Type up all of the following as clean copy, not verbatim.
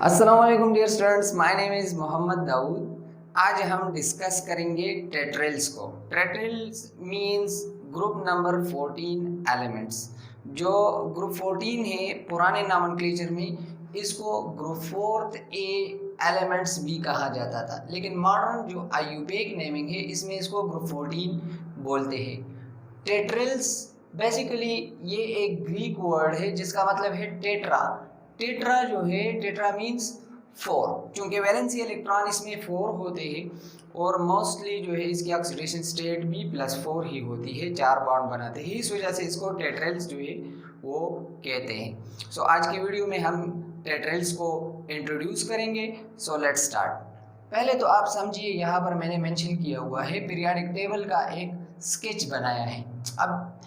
अस्सलाम वालेकुम dear students, my name is Mohammad Daud. आज हम डिस्कस करेंगे टेट्रेल्स को। Tetrels means group number 14 elements. जो ग्रुप 14 है पुराने नॉमेनक्लेचर में इसको ग्रुप 4 ए एलिमेंट्स भी कहा जाता था, लेकिन मॉडर्न जो आईयूपीएक नेमिंग है इसमें इसको ग्रुप 14 बोलते हैं। टेट्रेल्स बेसिकली ये एक ग्रीक वर्ड है जिसका मतलब है टेट्रा। टेट्रा जो है, टेट्रा मीन्स 4, क्योंकि वैलेंसी इलेक्ट्रॉन इसमें 4 होते हैं और मोस्टली जो है इसकी ऑक्सीडेशन स्टेट भी +4 ही होती है, 4 बॉन्ड बनाते हैं। इस वजह से इसको टेट्रेल्स जो है वो कहते हैं। सो आज की वीडियो में हम टेट्रेल्स को इंट्रोड्यूस करेंगे। So let's start. पहले तो आप समझिए, यहाँ पर मैंने मेंशन किया हुआ है पीरियोडिक टेबल का एक स्केच बनाया है। अब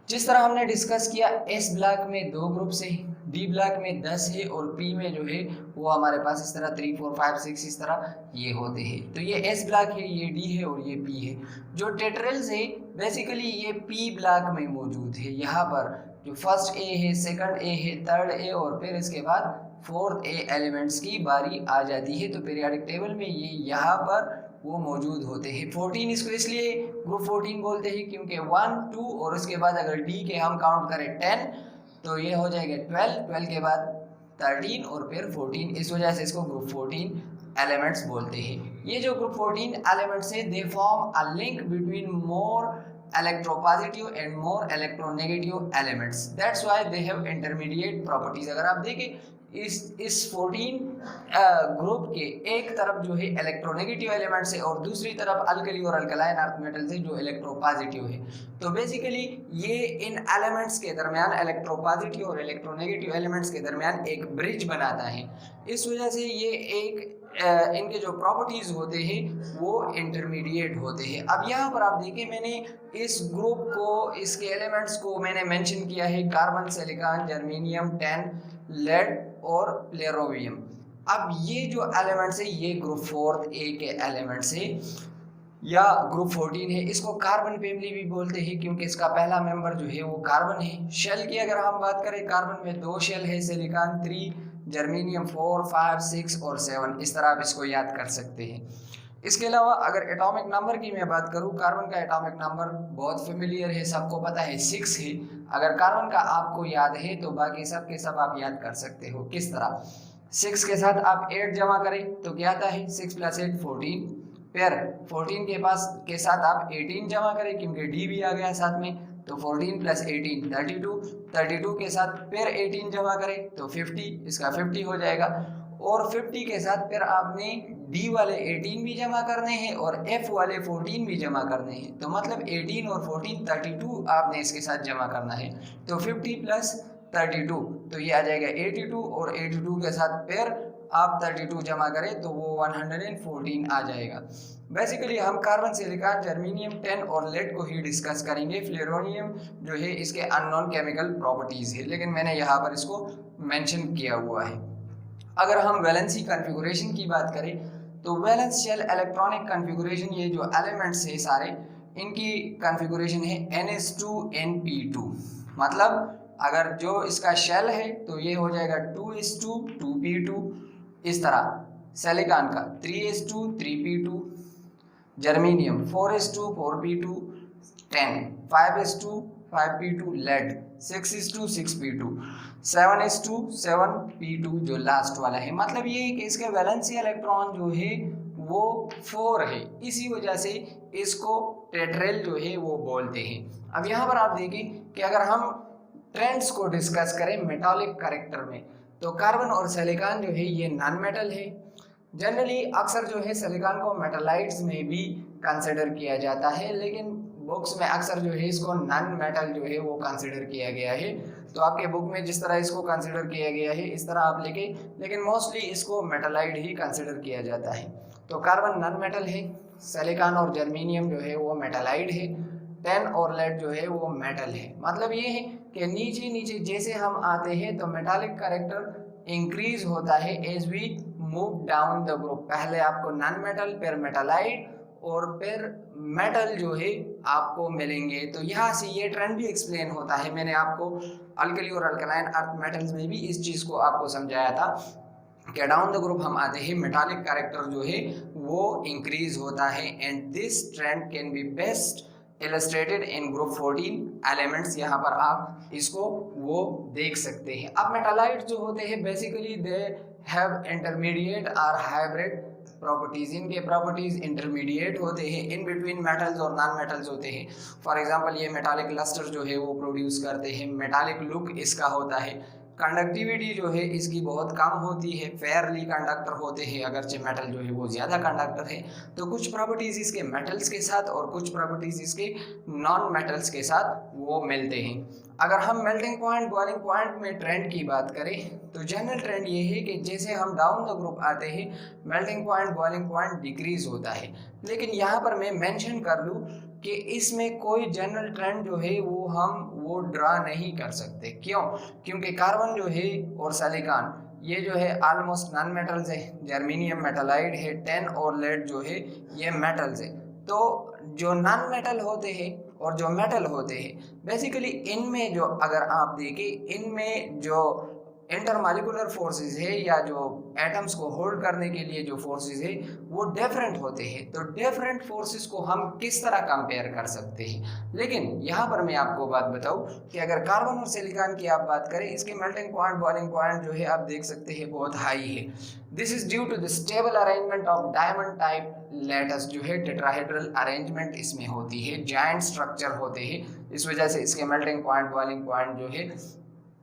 जिस तरह हमने डिस्कस किया, एस ब्लॉक में 2 ग्रुप्स है, डी ब्लॉक में 10 है और पी में जो है वो हमारे पास इस तरह 3 4 5 6 इस तरह ये होते हैं। तो ये एस ब्लॉक है, ये डी है और ये पी है। जो टेट्रेल्स है बेसिकली ये पी ब्लॉक में मौजूद है। यहाँ पर जो फर्स्ट ए है, सेकंड ए है, थर्ड ए और फिर इसके बाद फोर्थ ए एलिमेंट्स की बारी आ जाती है। तो पीरियोडिक टेबल में ये यहाँ पर वो मौजूद होते हैं। 14 इसको इसलिए ग्रुप 14 बोलते हैं क्योंकि 1 2 और उसके बाद अगर डी के हम काउंट करें 10 तो ये हो जाएगा 12 के बाद 13 और फिर 14। इस वजह से इसको ग्रुप 14 एलिमेंट्स बोलते हैं। ये जो ग्रुप 14 एलिमेंट्स है they form a link between more electropositive and more electronegative elements. That's why they have intermediate properties. अगर आप देखें इस 14 ग्रुप के एक तरफ जो है इलेक्ट्रोनेगेटिव एलिमेंट्स है और दूसरी तरफ अल्कली और अल्कलाइन अर्थ मेटल्स है जो इलेक्ट्रोपॉजिटिव है। तो बेसिकली ये इन एलिमेंट्स के दरमियान, इलेक्ट्रोपॉजिटिव और इलेक्ट्रोनेगेटिव एलिमेंट्स के दरमियान एक ब्रिज बनाता है। इस वजह से ये एक इनके जो प्रॉपर्टीज होते हैं वो इंटरमीडिएट होते हैं। अब यहाँ पर आप देखिए, मैंने इस ग्रुप को, इसके एलिमेंट्स को मैंने मेंशन किया है carbon, silicon, germanium, tin, lead और प्लेरोवियम। अब ये जो एलिमेंट्स है ये ग्रुप 4 ए के एलिमेंट्स है या ग्रुप 14 है। इसको कार्बन फैमिली भी बोलते हैं क्योंकि इसका पहला मेंबर जो है वो कार्बन है। शेल की अगर हम बात करें, कार्बन में 2 शेल है, सिलिकॉन 3, जर्मेनियम 4 5 6 और 7। इस तरह आप इसको याद कर सकते हैं। इसके अलावा अगर एटॉमिक नंबर की मैं बात करूं, कार्बन का एटॉमिक नंबर बहुत फेमिलियर है, सबको पता है, 6 है। अगर कार्बन का आपको याद है तो बाकी सब के सब आप याद कर सकते हो। किस तरह? 6 के साथ आप 8 जमा करें तो क्या आता है? 6 + 8 14। फिर 14 के साथ आप 18 जमा करें क्योंकि डी भी आ गया साथ में, तो 14 + 18 32। 32 के साथ फिर 18 जमा करें तो 50, इसका 50 हो जाएगा। और 50 के साथ फिर आपने डी वाले 18 भी जमा करने हैं और एफ वाले 14 भी जमा करने हैं। तो मतलब 18 और 14 32 आपने इसके साथ जमा करना है। तो 50 + 32 तो ये आ जाएगा 82 और 82 के साथ फिर आप 32 जमा करें तो वो 114 आ जाएगा। बेसिकली हम कार्बन, सिलिकॉन, जर्मेनियम, टैन और लेड को ही डिस्कस करेंगे। फ्लोरोनियम जो है इसके अननोन केमिकल प्रॉपर्टीज है, लेकिन मैंने यहाँ पर इसको मेंशन किया हुआ है। अगर हम वैलेंसी कॉन्फ़िगरेशन की बात करें तो वैलेंस शेल इलेक्ट्रॉनिक कॉन्फ़िगरेशन, ये जो एलिमेंट्स है सारे, इनकी कॉन्फ़िगरेशन है NH2NP2। मतलब अगर जो इसका शेल है तो ये हो जाएगा 2s2 2p2। इस तरह सिलिकॉन का 3s2 3p2, germanium 4s2 4p2, tan 5s2 5p2, lead 6s2 6p2, 7s2 7p2 जो लास्ट वाला है। मतलब ये है कि इसके वैलेंसी इलेक्ट्रॉन जो है वो 4 है, इसी वजह से इसको टेट्रेल जो है वो बोलते हैं। अब यहाँ पर आप देखें कि अगर हम ट्रेंड्स को डिस्कस करें मेटालिक कैरेक्टर में, तो कार्बन और सिलिकॉन जो है ये नॉन मेटल है। जनरली अक्सर जो है सिलिकॉन को मेटालाइट्स में भी कंसिडर किया जाता है, लेकिन बुक्स में अक्सर जो है इसको नॉन मेटल जो है वो कंसिडर किया गया है। तो आपके बुक में जिस तरह इसको कंसिडर किया गया है इस तरह आप लिखे, लेकिन मोस्टली इसको मेटालाइट ही कंसिडर किया जाता है। तो कार्बन नॉन मेटल है, सिलिकॉन और जर्मेनियम जो है वो मेटालाइट है, टैन और लेड जो है वो मेटल है। मतलब ये है कि नीचे नीचे जैसे हम आते हैं तो मेटालिक कैरेक्टर इंक्रीज होता है as we move down the group. पहले आपको नॉन मेटल, फिर मेटालाइट और फिर मेटल जो है आपको मिलेंगे। तो यहाँ से ये ट्रेंड भी एक्सप्लेन होता है। मैंने आपको अल्कली और अल्कलाइन अर्थ मेटल्स में भी इस चीज़ को आपको समझाया था के डाउन द ग्रुप हम आते हैं मेटालिक कैरेक्टर जो है वो इंक्रीज होता है and this trend can be best illustrated in group 14 elements. यहाँ पर आप इसको वो देख सकते हैं। अब मेटालाइट जो होते हैं बेसिकली दे हैव इंटरमीडिएट और हाइब्रिड प्रॉपर्टीज। इनके प्रॉपर्टीज इंटरमीडिएट होते हैं, इन बिटवीन मेटल्स और नॉन मेटल्स होते हैं। फॉर एग्जांपल ये मेटालिक लस्टर जो है वो प्रोड्यूस करते हैं, मेटालिक लुक इसका होता है, कंडक्टिविटी जो है इसकी बहुत कम होती है, फेयरली कंडक्टर होते हैं, अगरचे मेटल जो है वो ज़्यादा कंडक्टर है। तो कुछ प्रॉपर्टीज़ इसके मेटल्स के साथ और कुछ प्रॉपर्टीज़ इसके नॉन मेटल्स के साथ वो मिलते हैं। अगर हम मेल्टिंग पॉइंट बॉइलिंग पॉइंट में ट्रेंड की बात करें तो जनरल ट्रेंड ये है कि जैसे हम डाउन द ग्रुप आते हैं melting point boiling point decrease होता है। लेकिन यहाँ पर मैं मेंशन कर लूँ कि इसमें कोई जनरल ट्रेंड जो है वो ड्रा नहीं कर सकते। क्यों? क्योंकि कार्बन जो है और सिलिकॉन ये जो है ऑलमोस्ट नॉन मेटल्स है, जर्मेनियम मेटालाइड है, टिन और लेड जो है ये मेटल्स है। तो जो नॉन मेटल होते हैं और जो मेटल होते हैं बेसिकली इनमें जो अगर आप देखें इनमें जो इंटरमॉलिक्यूलर फोर्सेस है या जो एटम्स को होल्ड करने के लिए जो फोर्सेस है वो डिफरेंट होते हैं। तो डिफरेंट फोर्सेस को हम किस तरह कंपेयर कर सकते हैं। लेकिन यहाँ पर मैं आपको बात बताऊँ कि अगर कार्बन और सिलिकॉन की आप बात करें इसके मेल्टिंग पॉइंट बॉइलिंग पॉइंट जो है आप देख सकते हैं बहुत हाई है। This is due to the stable arrangement of diamond type lattice जो है टेट्राहेड्रल अरेंजमेंट इसमें होती है, जायंट स्ट्रक्चर होते हैं, इस वजह से इसके मेल्टिंग पॉइंट बॉइलिंग पॉइंट जो है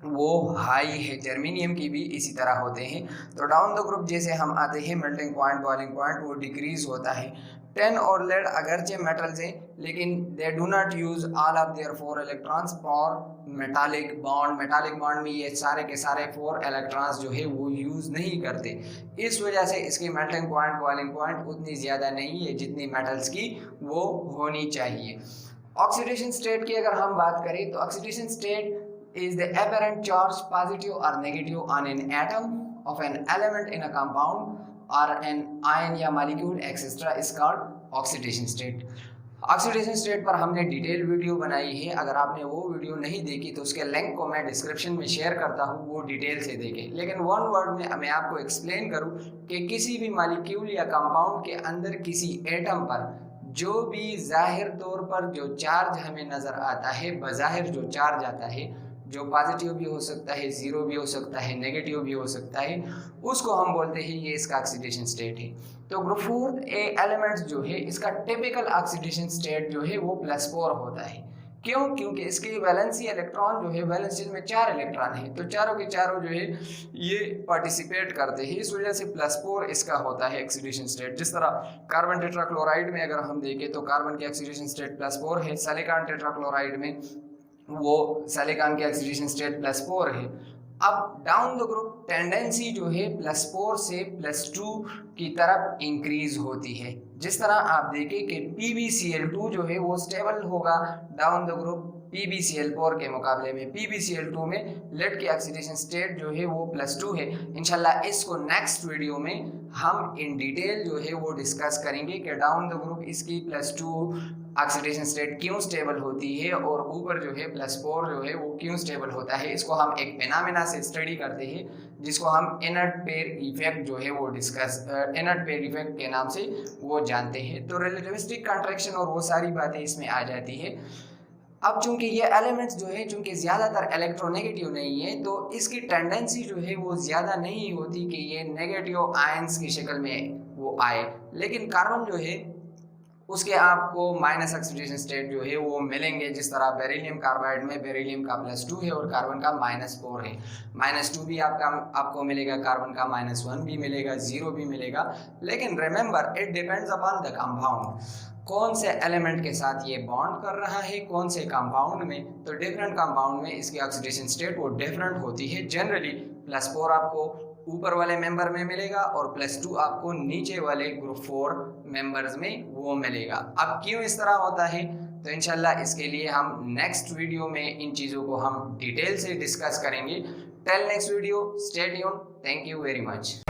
वो हाई है। जर्मेनियम की भी इसी तरह होते हैं। तो डाउन द ग्रुप जैसे हम आते हैं मेल्टिंग पॉइंट बॉइलिंग पॉइंट वो डिक्रीज होता है। टिन और लेड अगरचे मेटल्स हैं लेकिन they do not use all of their 4 electrons for metallic bond. Metallic bond में ये सारे के सारे 4 इलेक्ट्रॉन्स जो है वो यूज नहीं करते, इस वजह से इसकी मेल्टिंग पॉइंट बॉइलिंग पॉइंट उतनी ज़्यादा नहीं है जितनी मेटल्स की वो होनी चाहिए। ऑक्सीडेशन स्टेट की अगर हम बात करें तो oxidation state is the apparent charge positive or negative on an atom of an element in a compound or an ion या molecule etc. is called oxidation state। Oxidation state पर हमने detail video बनाई है, अगर आपने वो video नहीं देखी तो उसके लिंक को मैं डिस्क्रिप्शन में शेयर करता हूँ, वो डिटेल से देखें। लेकिन वन वर्ड में मैं आपको एक्सप्लेन करूँ कि किसी भी मॉलिक्यूल या कंपाउंड के अंदर किसी एटम पर जो भी जाहिर तौर पर जो चार्ज हमें नज़र आता है, बज़ाहिर जो चार्ज आता है जो पॉजिटिव भी हो सकता है, जीरो भी हो सकता है, नेगेटिव भी हो सकता है, उसको हम बोलते हैं ये इसका ऑक्सीडेशन स्टेट है। तो ग्रुप 4 एलिमेंट्स जो है इसका टिपिकल ऑक्सीडेशन स्टेट जो है वो +4 होता है। क्यों? क्योंकि इसके वैलेंसी इलेक्ट्रॉन जो है वैलेंस शेल में 4 इलेक्ट्रॉन है, तो चारों के चारों जो है ये पार्टिसिपेट करते हैं, इस वजह से +4 इसका होता है ऑक्सीडेशन स्टेट। जिस तरह कार्बन टेट्राक्लोराइड में अगर हम देखें तो कार्बन की ऑक्सीडेशन स्टेट +4 है, सिलिकॉन टेट्राक्लोराइड में वो सिलिकॉन की ऑक्सीडेशन स्टेट +4 है। अब डाउन द ग्रुप टेंडेंसी जो है +4 से +2 की तरफ इंक्रीज होती है। जिस तरह आप देखें कि PbCl2 जो है वो स्टेबल होगा डाउन द ग्रुप PbCl4 के मुकाबले में। PbCl2 में लेड की ऑक्सीडेशन स्टेट जो है वो +2 है। इंशाल्लाह इसको नेक्स्ट वीडियो में हम इन डिटेल जो है वो डिस्कस करेंगे कि डाउन द ग्रुप इसकी +2 ऑक्सीडेशन स्टेट क्यों स्टेबल होती है और ऊपर जो है +4 जो है वो क्यों स्टेबल होता है। इसको हम एक फिनोमेना से स्टडी करते हैं जिसको हम इनर्ट पेयर इफेक्ट जो है वो डिस्कस इनर्ट पेयर इफेक्ट के नाम से वो जानते हैं। तो रिलेटिविस्टिक कॉन्ट्रैक्शन और वो सारी बातें इसमें आ जाती है। अब चूंकि ये एलिमेंट्स जो है चूंकि ज़्यादातर इलेक्ट्रोनेगेटिव नहीं है तो इसकी टेंडेंसी जो है वो ज़्यादा नहीं होती कि ये नेगेटिव आयंस की शक्ल में वो आए। लेकिन कार्बन जो है उसके आपको माइनस ऑक्सीडेशन स्टेट जो है वो मिलेंगे। जिस तरह बेरिलियम कार्बाइड में बेरिलियम का +2 है और कार्बन का -4 है, -2 भी आपको मिलेगा, कार्बन का -1 भी मिलेगा, 0 भी मिलेगा। लेकिन remember it depends upon the compound, कौन से एलिमेंट के साथ ये बॉन्ड कर रहा है, कौन से कंपाउंड में। तो डिफरेंट कंपाउंड में इसकी ऑक्सीडेशन स्टेट वो डिफरेंट होती है। जनरली +4 आपको ऊपर वाले मेंबर में मिलेगा और +2 आपको नीचे वाले ग्रुप 4 मेंबर्स में वो मिलेगा। अब क्यों इस तरह होता है तो इंशाल्लाह इसके लिए हम नेक्स्ट वीडियो में इन चीज़ों को हम डिटेल से डिस्कस करेंगे। Till next video, stay tuned, thank you very much.